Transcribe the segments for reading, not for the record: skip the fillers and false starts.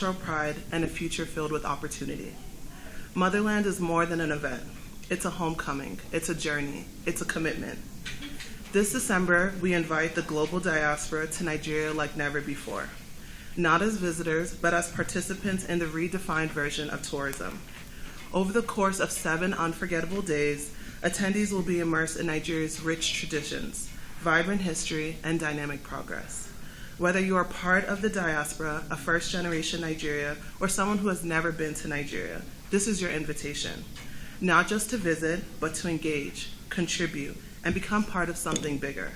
cultural pride, and a future filled with opportunity. Motherland is more than an event. It's a homecoming, it's a journey, it's a commitment. This December, we invite the global diaspora to Nigeria like never before, not as visitors, but as participants in the redefined version of tourism. Over the course of 7 unforgettable days, attendees will be immersed in Nigeria's rich traditions, vibrant history, and dynamic progress. Whether you are part of the diaspora, a first-generation Nigeria, or someone who has never been to Nigeria, this is your invitation. Not just to visit, but to engage, contribute, and become part of something bigger.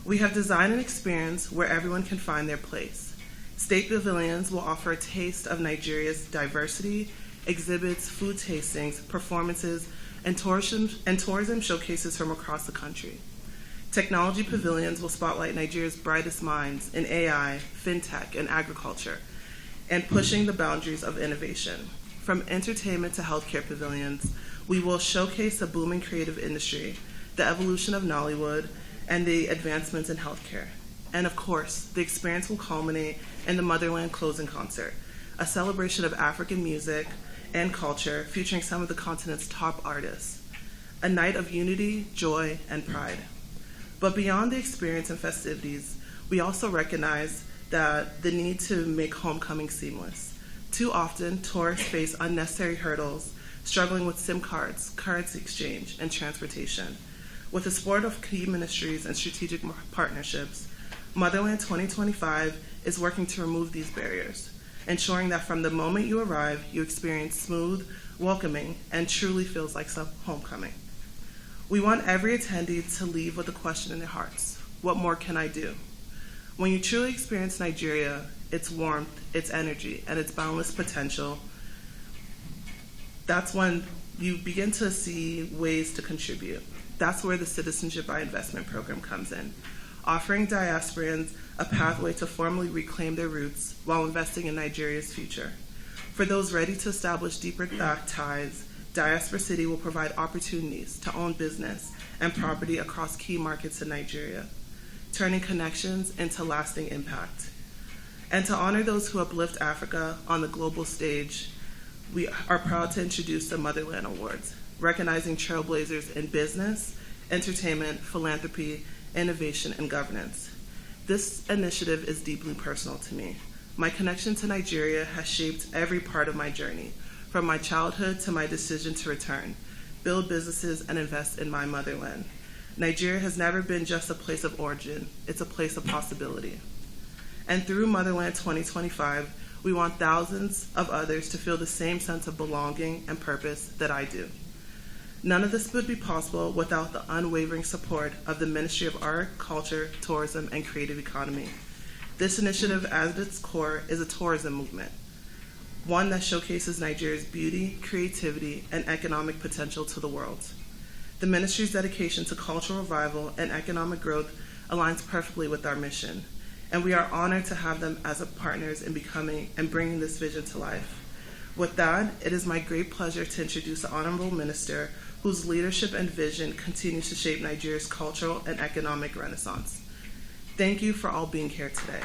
We have designed an experience where everyone can find their place. State pavilions will offer a taste of Nigeria's diversity, exhibits, food tastings, performances, and tourism showcases from across the country. Technology pavilions will spotlight Nigeria's brightest minds in AI, fintech, and agriculture, and pushing the boundaries of innovation. From entertainment to healthcare pavilions, we will showcase the booming creative industry, the evolution of Nollywood, and the advancements in healthcare. And of course, the experience will culminate in the Motherland closing concert, a celebration of African music and culture featuring some of the continent's top artists, a night of unity, joy, and pride. But beyond the experience and festivities, we also recognize that the need to make homecoming seamless. Too often, tourists face unnecessary hurdles, struggling with SIM cards, currency exchange, and transportation. With the support of key ministries and strategic partnerships, Motherland 2025 is working to remove these barriers, ensuring that from the moment you arrive, you experience smooth, welcoming, and truly feels like some homecoming. We want every attendee to leave with a question in their hearts: what more can I do? When you truly experience Nigeria, its warmth, its energy, and its boundless potential, that's when you begin to see ways to contribute. That's where the Citizenship by Investment program comes in, offering diasporans a pathway to formally reclaim their roots while investing in Nigeria's future. For those ready to establish deeper ties, Diaspora City will provide opportunities to own business and property across key markets in Nigeria, turning connections into lasting impact. And to honor those who uplift Africa on the global stage, we are proud to introduce the Motherland Awards, recognizing trailblazers in business, entertainment, philanthropy, innovation, and governance. This initiative is deeply personal to me. My connection to Nigeria has shaped every part of my journey, from my childhood to my decision to return, build businesses, and invest in my motherland. Nigeria has never been just a place of origin, it's a place of possibility. And through Motherland 2025, we want thousands of others to feel the same sense of belonging and purpose that I do. None of this would be possible without the unwavering support of the Ministry of Art, Culture, Tourism, and Creative Economy. This initiative, at its core, is a tourism movement, one that showcases Nigeria's beauty, creativity, and economic potential to the world. The ministry's dedication to cultural revival and economic growth aligns perfectly with our mission, and we are honored to have them as partners in becoming and bringing this vision to life. With that, it is my great pleasure to introduce the Honorable Minister, whose leadership and vision continues to shape Nigeria's cultural and economic renaissance. Thank you for all being here today.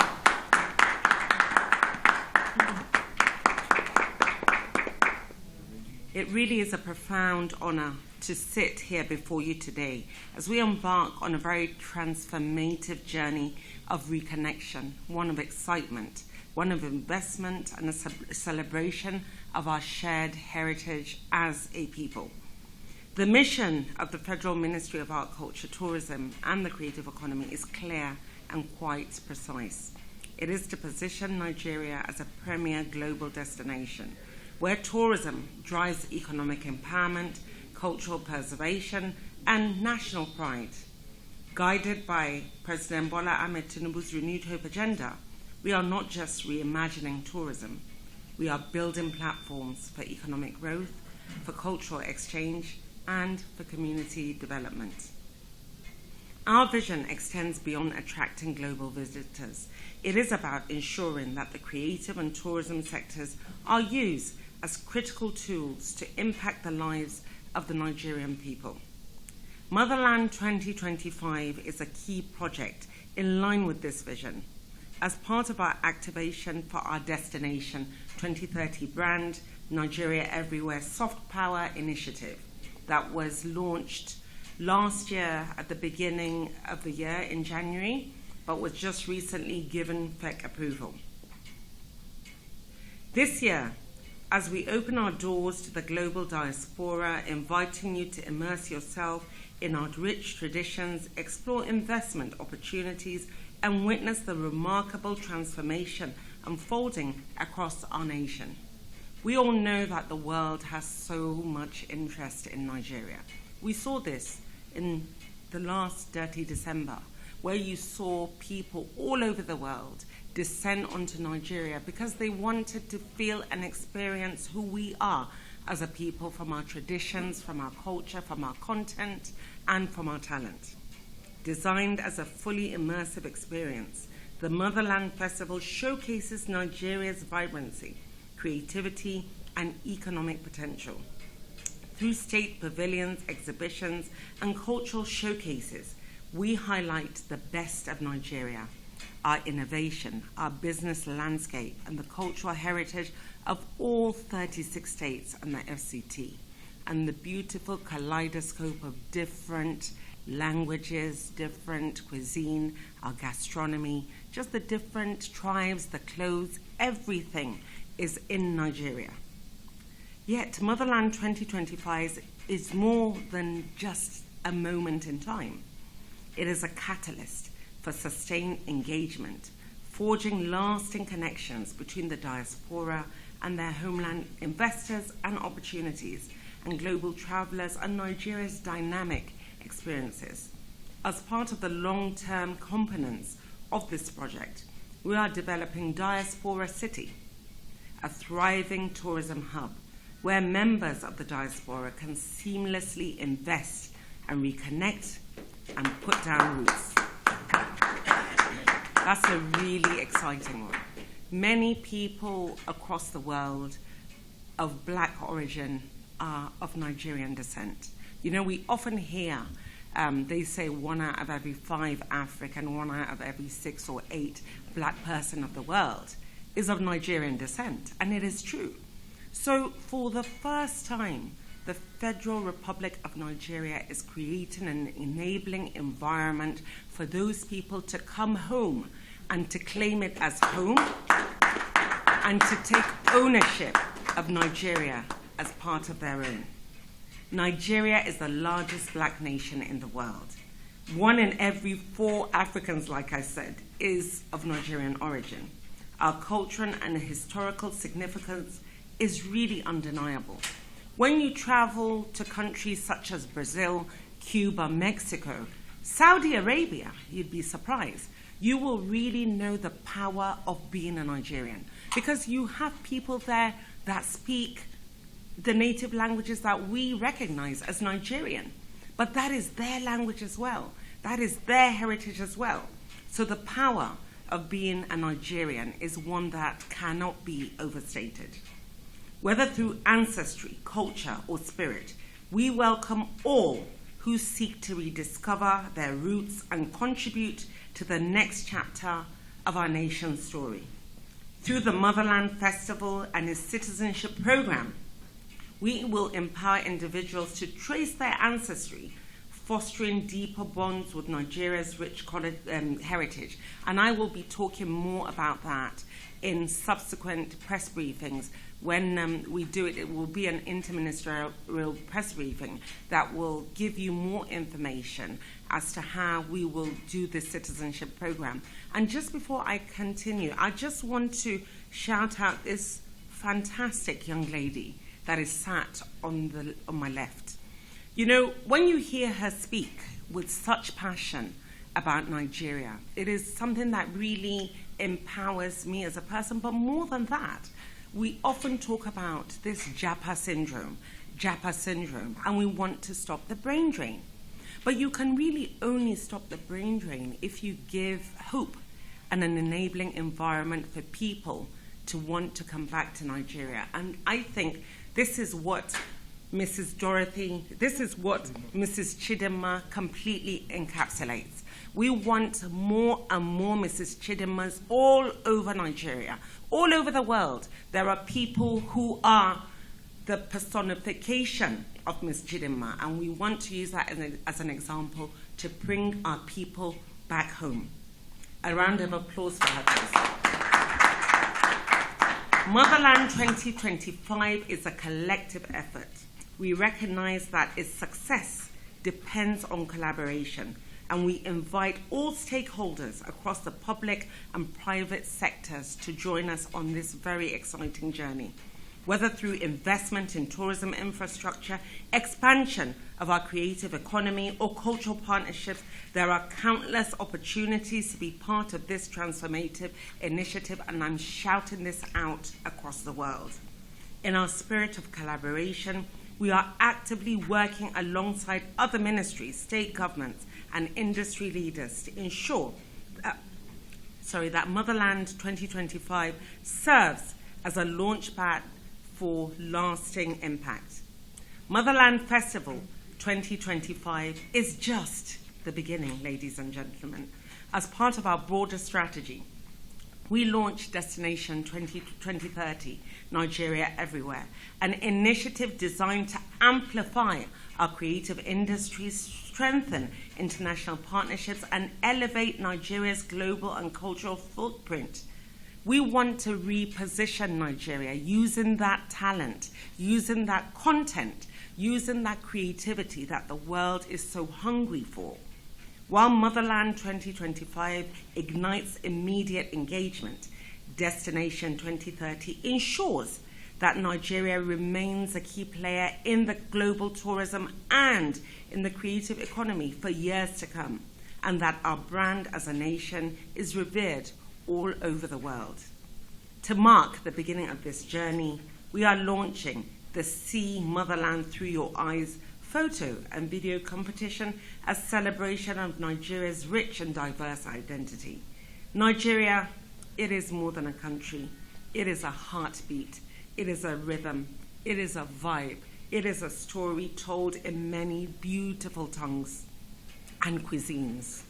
It really is a profound honor to sit here before you today as we embark on a very transformative journey of reconnection, one of excitement, one of investment, and a celebration of our shared heritage as a people. The mission of the Federal Ministry of Art, Culture, Tourism, and the Creative Economy is clear and quite precise. It is to position Nigeria as a premier global destination where tourism drives economic empowerment, cultural preservation, and national pride. Guided by President Bola Ahmed Tinubu's Renewed Hope agenda, we are not just reimagining tourism, we are building platforms for economic growth, for cultural exchange, and for community development. Our vision extends beyond attracting global visitors. It is about ensuring that the creative and tourism sectors are used as critical tools to impact the lives of the Nigerian people. Motherland 2025 is a key project in line with this vision. as part of our activation for our Destination 2030 brand, Nigeria Everywhere Soft Power Initiative, that was launched last year at the beginning of the year in January, but was just recently given FEC approval. This year, as we open our doors to the global diaspora, inviting you to immerse yourself in our rich traditions, explore investment opportunities, and witness the remarkable transformation unfolding across our nation. We all know that the world has so much interest in Nigeria. We saw this in the last Dirty December, where you saw people all over the world descend onto Nigeria because they wanted to feel and experience who we are as a people, from our traditions, from our culture, from our content, and from our talent. Designed as a fully immersive experience, the Motherland Festival showcases Nigeria's vibrancy, creativity, and economic potential. Through state pavilions, exhibitions, and cultural showcases, we highlight the best of Nigeria, our innovation, our business landscape, and the cultural heritage of all 36 states and the FCT, and the beautiful kaleidoscope of different languages, different cuisine, our gastronomy, just the different tribes, the clothes, everything is in Nigeria. Yet Motherland 2025 is more than just a moment in time. It is a catalyst for sustained engagement, forging lasting connections between the diaspora and their homeland, investors and opportunities, and global travelers, and Nigeria's dynamic experiences. As part of the long-term components of this project, we are developing Diaspora City, a thriving tourism hub where members of the diaspora can seamlessly invest and reconnect and put down roots. That's a really exciting one. Many people across the world of Black origin are of Nigerian descent. You know, we often hear they say 1 out of every 5 African, 1 out of every 6 or 8 Black person of the world is of Nigerian descent, and it is true. So for the first time, the Federal Republic of Nigeria is creating an enabling environment for those people to come home and to claim it as home and to take ownership of Nigeria as part of their own. Nigeria is the largest Black nation in the world. 1 in every 4 Africans, like I said, is of Nigerian origin. Our cultural and historical significance is really undeniable. When you travel to countries such as Brazil, Cuba, Mexico, Saudi Arabia, you'd be surprised. You will really know the power of being a Nigerian, because you have people there that speak the native languages that we recognize as Nigerian. But that is their language as well. That is their heritage as well. So the power of being a Nigerian is one that cannot be overstated. Whether through ancestry, culture, or spirit, we welcome all who seek to rediscover their roots and contribute to the next chapter of our nation's story. Through the Motherland Festival and its citizenship program, we will empower individuals to trace their ancestry, fostering deeper bonds with Nigeria's rich heritage. And I will be talking more about that in subsequent press briefings. When we do it, it will be an interministerial press briefing that will give you more information as to how we will do this citizenship program. And just before I continue, I just want to shout out this fantastic young lady that is sat on my left. You know, when you hear her speak with such passion about Nigeria, it is something that really empowers me as a person. But more than that, we often talk about this Japa syndrome, and we want to stop the brain drain. But you can really only stop the brain drain if you give hope and an enabling environment for people to want to come back to Nigeria. And I think this is what Mrs. Dorothy, this is what Mrs. Chidinma completely encapsulates. We want more and more Mrs. Chidinmas all over Nigeria, all over the world. There are people who are the personification of Ms. Chidinma, and we want to use that as an example to bring our people back home. A round of applause for her, please. Motherland 2025 is a collective effort. We recognize that its success depends on collaboration, and we invite all stakeholders across the public and private sectors to join us on this very exciting journey. Whether through investment in tourism infrastructure, expansion of our creative economy, or cultural partnerships, there are countless opportunities to be part of this transformative initiative, and I'm shouting this out across the world. In our spirit of collaboration, we are actively working alongside other ministries, state governments, and industry leaders to ensure that Motherland 2025 serves as a launchpad for lasting impact. Motherland Festival 2025 is just the beginning, ladies and gentlemen. As part of our broader strategy, we launched Destination 2030, Nigeria Everywhere, an initiative designed to amplify our creative industries, strengthen international partnerships, and elevate Nigeria's global and cultural footprint. We want to reposition Nigeria using that talent, using that content, using that creativity that the world is so hungry for. While Motherland 2025 ignites immediate engagement, Destination 2030 ensures that Nigeria remains a key player in the global tourism and in the creative economy for years to come, and that our brand as a nation is revered all over the world. To mark the beginning of this journey, we are launching the See Motherland Through Your Eyes photo and video competition as celebration of Nigeria's rich and diverse identity. Nigeria, it is more than a country. It is a heartbeat. It is a rhythm. It is a vibe. It is a story told in many beautiful tongues and cuisines.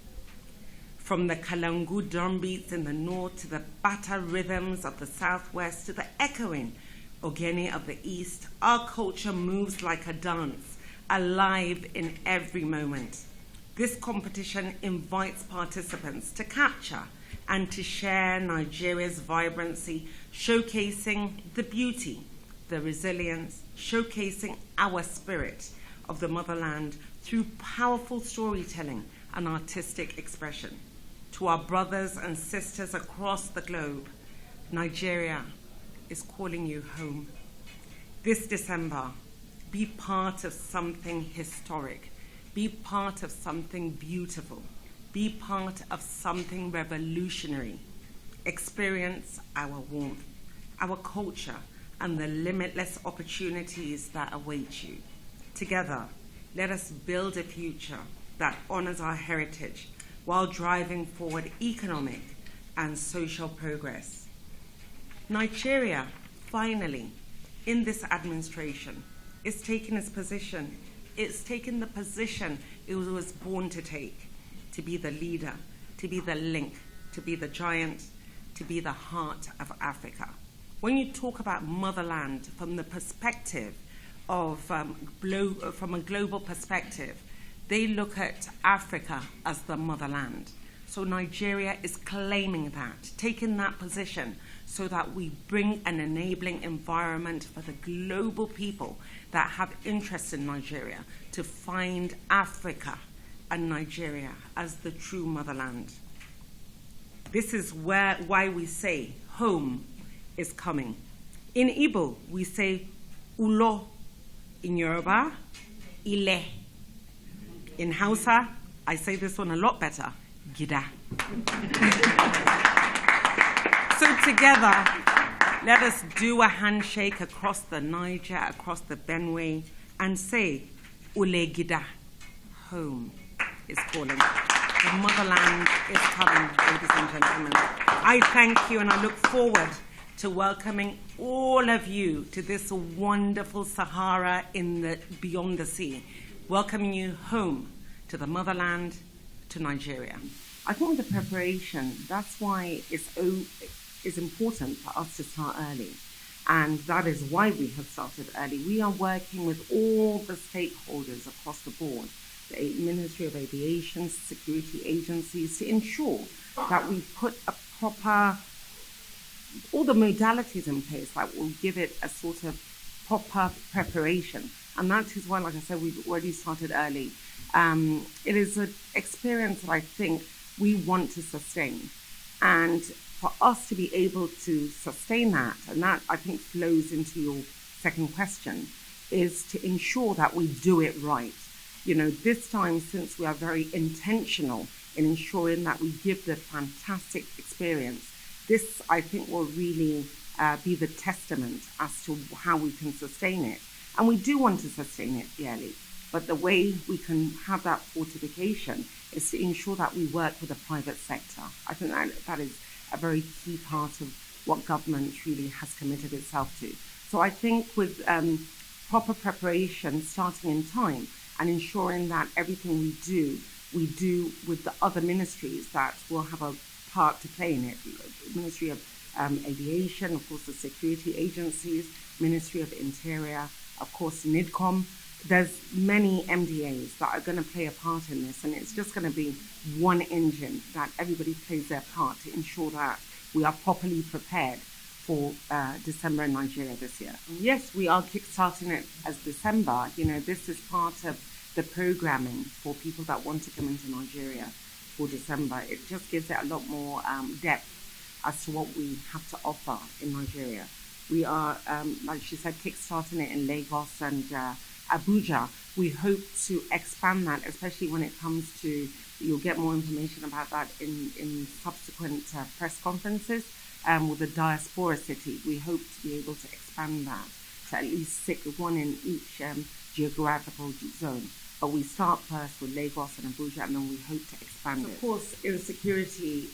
From the Kalangu drumbeats in the north to the Bata rhythms of the southwest to the echoing Ogene of the east, our culture moves like a dance, alive in every moment. This competition invites participants to capture and to share Nigeria's vibrancy, showcasing the beauty, the resilience, showcasing our spirit of the motherland through powerful storytelling and artistic expression. To our brothers and sisters across the globe, Nigeria is calling you home. This December, be part of something historic. Be part of something beautiful. Be part of something revolutionary. Experience our warmth, our culture, and the limitless opportunities that await you. Together, let us build a future that honors our heritage while driving forward economic and social progress. Nigeria, finally, in this administration, is taking its position. It's taken the position it was born to take, to be the leader, to be the link, to be the giant, to be the heart of Africa. When you talk about motherland from the perspective of, from a global perspective, they look at Africa as the motherland. So Nigeria is claiming that, taking that position so that we bring an enabling environment for the global people that have interest in Nigeria to find Africa and Nigeria as the true motherland. This is why we say home is coming. In Igbo, we say ulo. In Yoruba, ile. In Hausa, I say this one a lot better, gida. So together, let us do a handshake across the Niger, across the Benue, and say, ule gida, home is calling. The motherland is coming, ladies and gentlemen. I thank you, and I look forward to welcoming all of you to this wonderful Sahara beyond the sea, welcoming you home to the motherland, to Nigeria. I think the preparation, that's why it's important for us to start early. And that is why we have started early. We are working with all the stakeholders across the board, the Ministry of Aviation, security agencies, to ensure that we put all the modalities in place that will give it a sort of proper preparation. And that is why, like I said, we've already started early. It is an experience that I think we want to sustain. And for us to be able to sustain that, and that I think flows into your second question, is to ensure that we do it right. This time, since we are very intentional in ensuring that we give the fantastic experience, this I think will really be the testament as to how we can sustain it. And we do want to sustain it yearly, but the way we can have that fortification is to ensure that we work with the private sector. I think that is a very key part of what government really has committed itself to. So I think with proper preparation, starting in time, and ensuring that everything we do with the other ministries that will have a part to play in it. The Ministry of Aviation, of course, the security agencies, Ministry of Interior, of course, NIDCOM. There's many MDAs that are going to play a part in this, and it's just going to be one engine that everybody plays their part to ensure that we are properly prepared for December in Nigeria this year. Yes, we are kickstarting it as December. This is part of the programming for people that want to come into Nigeria for December. It just gives it a lot more depth as to what we have to offer in Nigeria. We are, like she said, kickstarting it in Lagos and Abuja. We hope to expand that, especially when it comes to, you'll get more information about that in subsequent press conferences with the Diaspora city. We hope to be able to expand that to at least one in each geographical zone. But we start first with Lagos and Abuja, and then we hope to expand it. Of course, insecurity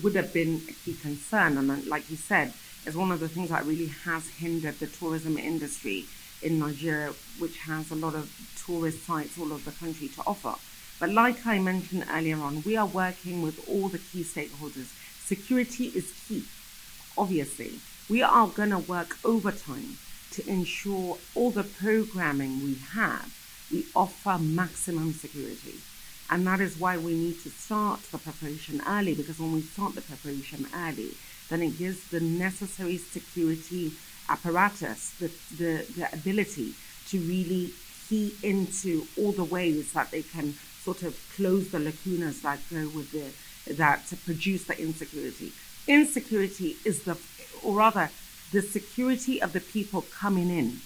would have been a key concern, and like you said, is one of the things that really has hindered the tourism industry in Nigeria, which has a lot of tourist sites all over the country to offer. But like I mentioned earlier on, we are working with all the key stakeholders. Security is key, obviously. We are going to work overtime to ensure all the programming we have, we offer maximum security. And that is why we need to start the preparation early, because when we start the preparation early, then it gives the necessary security apparatus, the ability to really key into all the ways that they can sort of close the lacunas that go with that to produce the insecurity. Insecurity is the security of the people coming in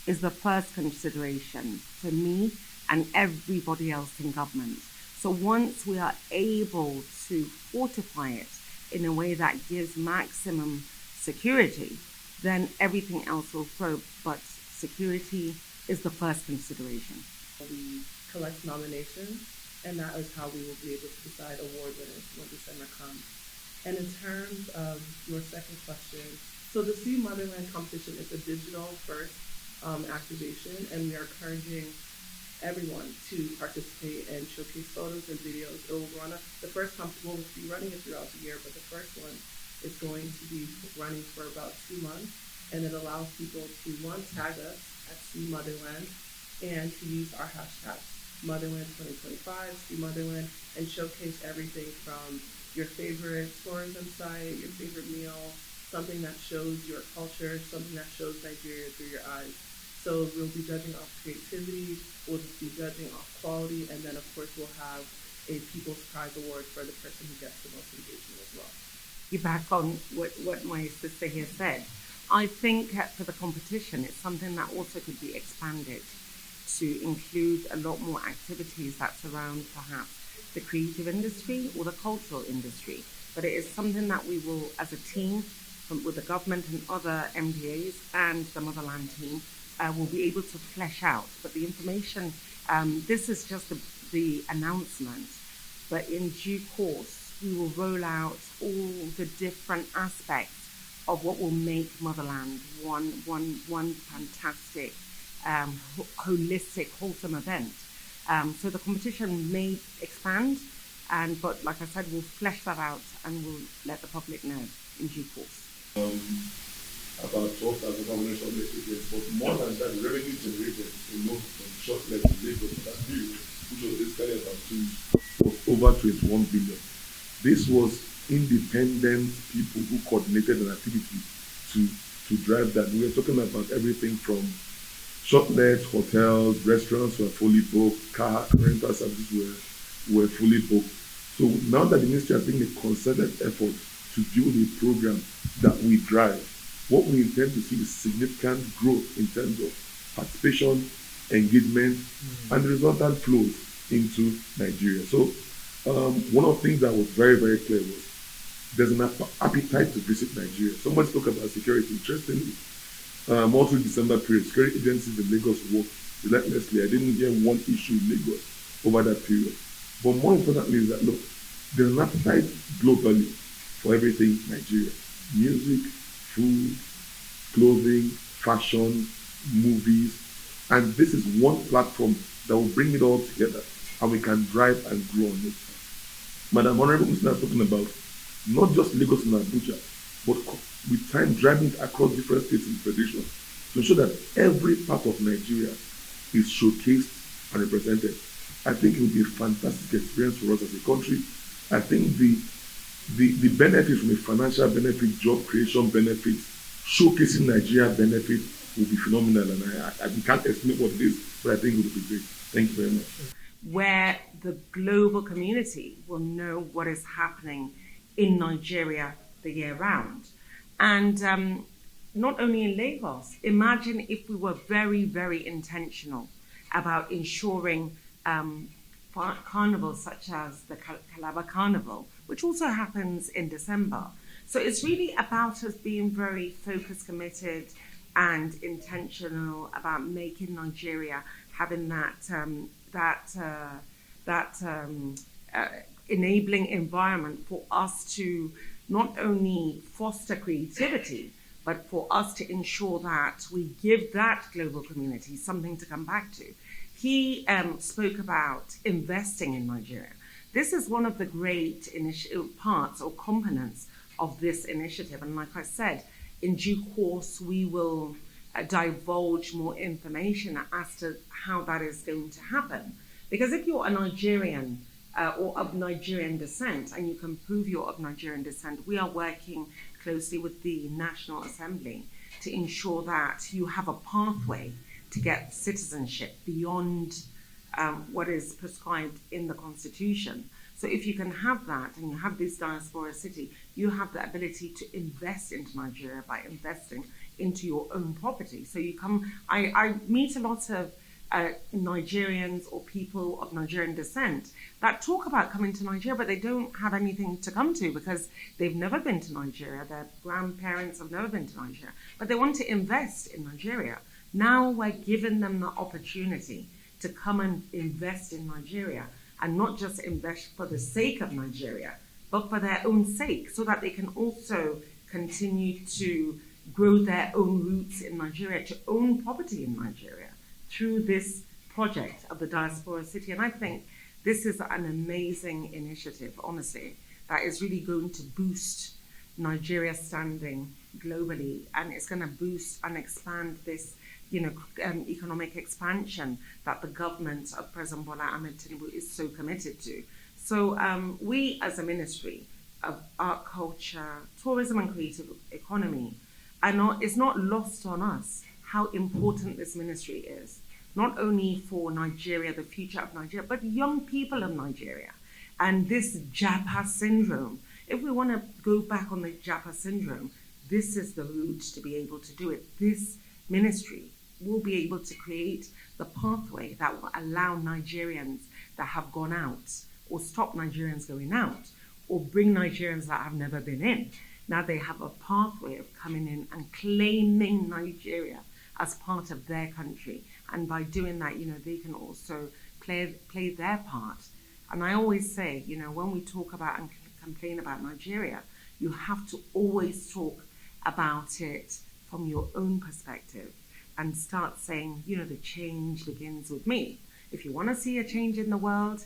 is the first consideration for me and everybody else in government. So once we are able to fortify it in a way that gives maximum security, then everything else will flow. But security is the first consideration. We collect nominations, and that is how we will be able to decide award winners when December comes. And in terms of your second question, so the See Motherland competition is a digital first activation, and we are encouraging everyone to participate and showcase photos and videos. The first competition will be running it throughout the year, but the first one is going to be running for about 2 months, and it allows people to tag us at See Motherland and to use our hashtag Motherland 2025, See Motherland, and showcase everything from your favorite tourism site, your favorite meal, something that shows your culture, something that shows Nigeria through your eyes. So we'll be judging off creativity, we'll be judging off quality, and then of course we'll have a People's Prize Award for the person who gets the most engagement as well. Back on what my sister here said, I think for the competition, it's something that also could be expanded to include a lot more activities that surround perhaps the creative industry or the cultural industry. But it is something that we will, as a team, with the government and other MDAs and the Motherland team, will be able to flesh out. But the information, this is just the announcement, but in due course, we will roll out all the different aspects of what will make Motherland one fantastic, holistic, wholesome event. So the competition may expand, but like I said, we'll flesh that out and we'll let the public know in due course. About 12,000 combination tickets, but more than that, the revenue generated alone from short leg in Lagos for that period, which was basically about was over 21 billion. This was independent people who coordinated an activity to drive that. We were talking about everything from short legs, hotels, restaurants were fully booked, car rental services were fully booked. So now that the ministry has taken a concerted effort to build a program that we drive, what we intend to see is significant growth in terms of participation, engagement, and the resultant flows into Nigeria. So one of the things that was very, very clear was there's an appetite to visit Nigeria. Somebody spoke about security. Interestingly, all through December period, security agencies in Lagos worked relentlessly. I didn't hear one issue in Lagos over that period. But more importantly is that, look, there's an appetite globally for everything Nigeria. Music, food, clothing, fashion, movies. And this is one platform that will bring it all together and we can drive and grow on it. Madam Honorable Muslim is talking about not just Lagos and Abuja, but with time driving it across different states in the federation to ensure that every part of Nigeria is showcased and represented. I think it will be a fantastic experience for us as a country. I think the benefit from a financial benefit, job creation benefit, showcasing Nigeria benefit will be phenomenal, and I can't estimate what it is, but I think it will be great. Thank you very much. Where the global community will know what is happening in Nigeria the year round. And not only in Lagos, imagine if we were very, very intentional about ensuring carnivals such as the Calabar Carnival, which also happens in December. So it's really about us being very focused, committed, and intentional about making Nigeria having that enabling environment for us to not only foster creativity, but for us to ensure that we give that global community something to come back to. He spoke about investing in Nigeria. This is one of the great parts or components of this initiative. And like I said, in due course, we will divulge more information as to how that is going to happen. Because if you're a Nigerian or of Nigerian descent, and you can prove you're of Nigerian descent, we are working closely with the National Assembly to ensure that you have a pathway to get citizenship beyond what is prescribed in the Constitution. So if you can have that and you have this diaspora city, you have the ability to invest into Nigeria by investing into your own property. So you come, I meet a lot of Nigerians or people of Nigerian descent that talk about coming to Nigeria, but they don't have anything to come to because they've never been to Nigeria. Their grandparents have never been to Nigeria, but they want to invest in Nigeria. Now we're giving them the opportunity to come and invest in Nigeria, and not just invest for the sake of Nigeria, but for their own sake, so that they can also continue to grow their own roots in Nigeria, to own property in Nigeria through this project of the Diaspora City. And I think this is an amazing initiative, honestly, that is really going to boost Nigeria's standing globally, and it's going to boost and expand this economic expansion that the government of President Bola Ahmed Tinubu is so committed to. So we as a Ministry of Art, Culture, Tourism and Creative Economy, it's not lost on us how important this ministry is, not only for Nigeria, the future of Nigeria, but young people of Nigeria. And this Japa syndrome, if we want to go back on the Japa syndrome, this is the route to be able to do it. This ministry will be able to create the pathway that will allow Nigerians that have gone out, or stop Nigerians going out, or bring Nigerians that have never been in. Now they have a pathway of coming in and claiming Nigeria as part of their country. And by doing that, they can also play their part. And I always say, when we talk about and complain about Nigeria, you have to always talk about it from your own perspective and start saying, the change begins with me. If you want to see a change in the world,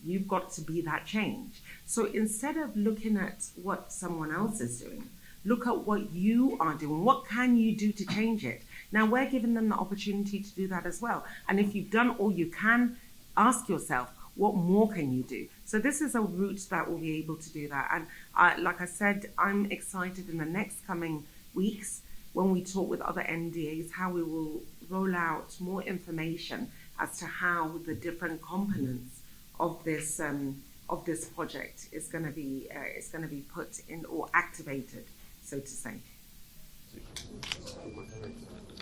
you've got to be that change. So instead of looking at what someone else is doing, look at what you are doing. What can you do to change it? Now, we're giving them the opportunity to do that as well. And if you've done all you can, ask yourself, what more can you do? So this is a route that will be able to do that. And like I said, I'm excited in the next coming weeks when we talk with other NDAs, how we will roll out more information as to how the different components of this project is going to be put in or activated, so to say.